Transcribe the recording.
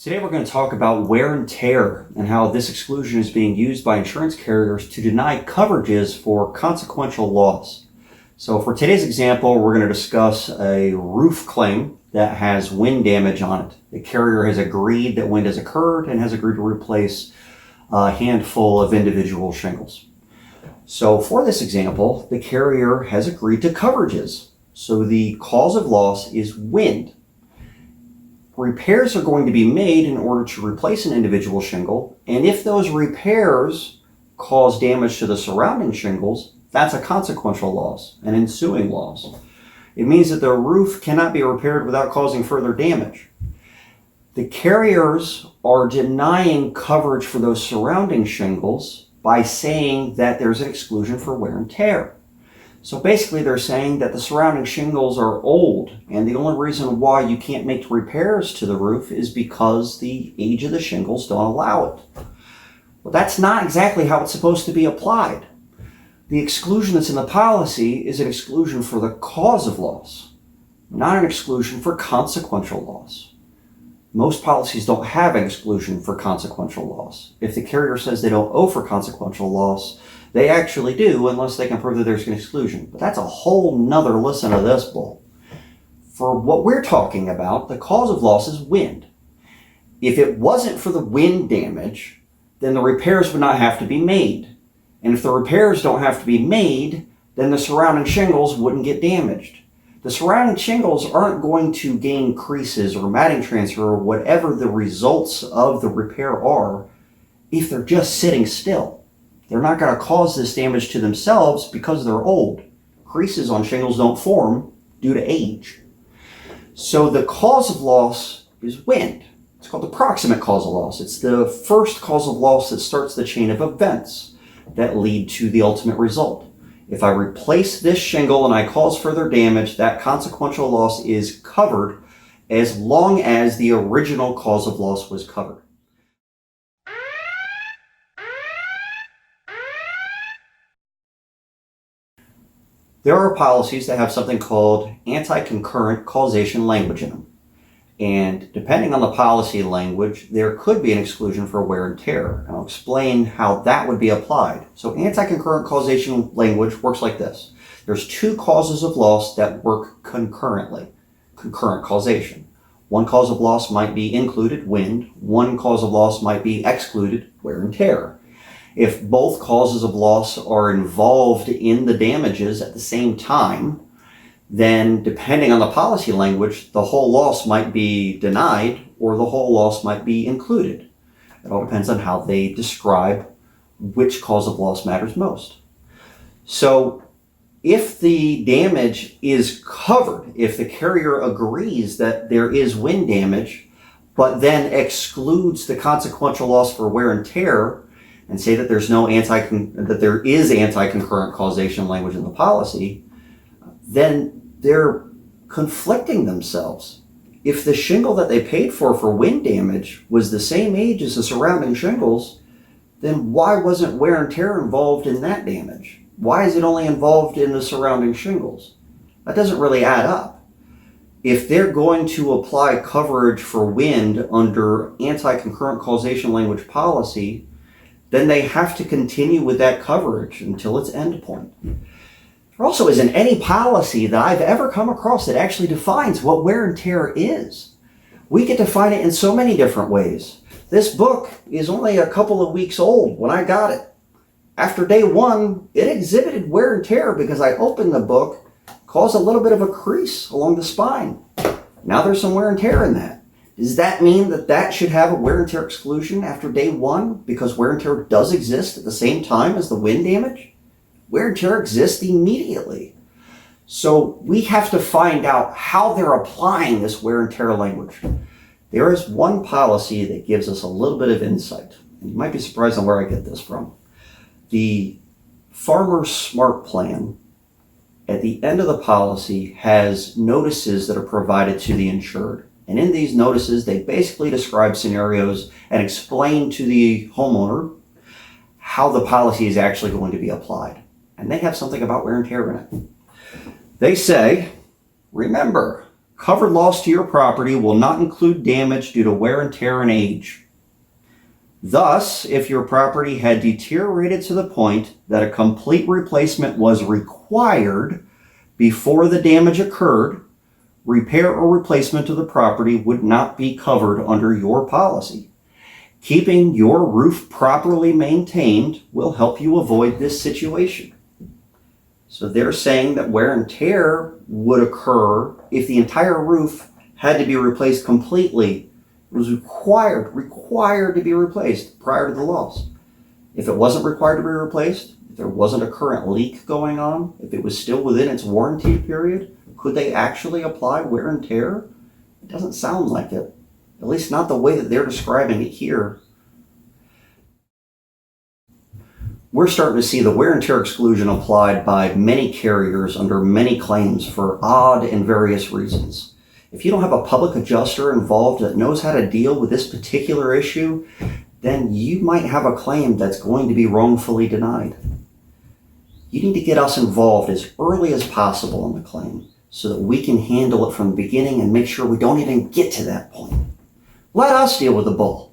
Today we're going to talk about wear and tear and how this exclusion is being used by insurance carriers to deny coverages for consequential loss. So for today's example, we're going to discuss a roof claim that has wind damage on it. The carrier has agreed that wind has occurred and has agreed to replace a handful of individual shingles. So for this example, the carrier has agreed to coverages. So the cause of loss is wind. Repairs are going to be made in order to replace an individual shingle, and if those repairs cause damage to the surrounding shingles, that's a consequential loss, an ensuing loss. It means that the roof cannot be repaired without causing further damage. The carriers are denying coverage for those surrounding shingles by saying that there's an exclusion for wear and tear. So basically they're saying that the surrounding shingles are old, and the only reason why you can't make repairs to the roof is because the age of the shingles don't allow it. Well, that's not exactly how it's supposed to be applied. The exclusion that's in the policy is an exclusion for the cause of loss, not an exclusion for consequential loss. Most policies don't have an exclusion for consequential loss. If the carrier says they don't owe for consequential loss, they actually do, unless they can prove that there's an exclusion. But that's a whole nother listen to this bull. For what we're talking about, the cause of loss is wind. If it wasn't for the wind damage, then the repairs would not have to be made. And if the repairs don't have to be made, then the surrounding shingles wouldn't get damaged. The surrounding shingles aren't going to gain creases or matting transfer or whatever the results of the repair are if they're just sitting still. They're not going to cause this damage to themselves because they're old. Creases on shingles don't form due to age. So the cause of loss is wind. It's called the proximate cause of loss. It's the first cause of loss that starts the chain of events that lead to the ultimate result. If I replace this shingle and I cause further damage, that consequential loss is covered as long as the original cause of loss was covered. There are policies that have something called anti-concurrent causation language in them. And depending on the policy language, there could be an exclusion for wear and tear. And I'll explain how that would be applied. So anti-concurrent causation language works like this. There's two causes of loss that work concurrently. Concurrent causation. One cause of loss might be included, wind. One cause of loss might be excluded, wear and tear. If both causes of loss are involved in the damages at the same time, then depending on the policy language, the whole loss might be denied or the whole loss might be included. It all depends on how they describe which cause of loss matters most. So if the damage is covered, if the carrier agrees that there is wind damage, but then excludes the consequential loss for wear and tear, and say that there is anti-concurrent causation language in the policy, then they're conflicting themselves. If the shingle that they paid for wind damage was the same age as the surrounding shingles, then why wasn't wear and tear involved in that damage? Why is it only involved in the surrounding shingles? That doesn't really add up. If they're going to apply coverage for wind under anti-concurrent causation language policy, then they have to continue with that coverage until its end point. There also isn't any policy that I've ever come across that actually defines what wear and tear is. We get to define it in so many different ways. This book is only a couple of weeks old when I got it. After day one, it exhibited wear and tear because I opened the book, caused a little bit of a crease along the spine. Now there's some wear and tear in that. Does that mean that that should have a wear and tear exclusion after day one because wear and tear does exist at the same time as the wind damage? Wear and tear exists immediately. So we have to find out how they're applying this wear and tear language. There is one policy that gives us a little bit of insight. And you might be surprised on where I get this from. The Farmer Smart Plan at the end of the policy has notices that are provided to the insured. And in these notices, they basically describe scenarios and explain to the homeowner how the policy is actually going to be applied. And they have something about wear and tear in it. They say, remember, Covered loss to your property will not include damage due to wear and tear and age. Thus, if your property had deteriorated to the point that a complete replacement was required before the damage occurred, repair or replacement of the property would not be covered under your policy. Keeping your roof properly maintained will help you avoid this situation. So they're saying that wear and tear would occur if the entire roof had to be replaced completely. It was required to be replaced prior to the loss. If it wasn't required to be replaced, if there wasn't a current leak going on, if it was still within its warranty period, could they actually apply wear and tear? It doesn't sound like it. At least not the way that they're describing it here. We're starting to see the wear and tear exclusion applied by many carriers under many claims for odd and various reasons. If you don't have a public adjuster involved that knows how to deal with this particular issue, then you might have a claim that's going to be wrongfully denied. You need to get us involved as early as possible in the claim so that we can handle it from the beginning and make sure we don't even get to that point. Let us deal with the bull.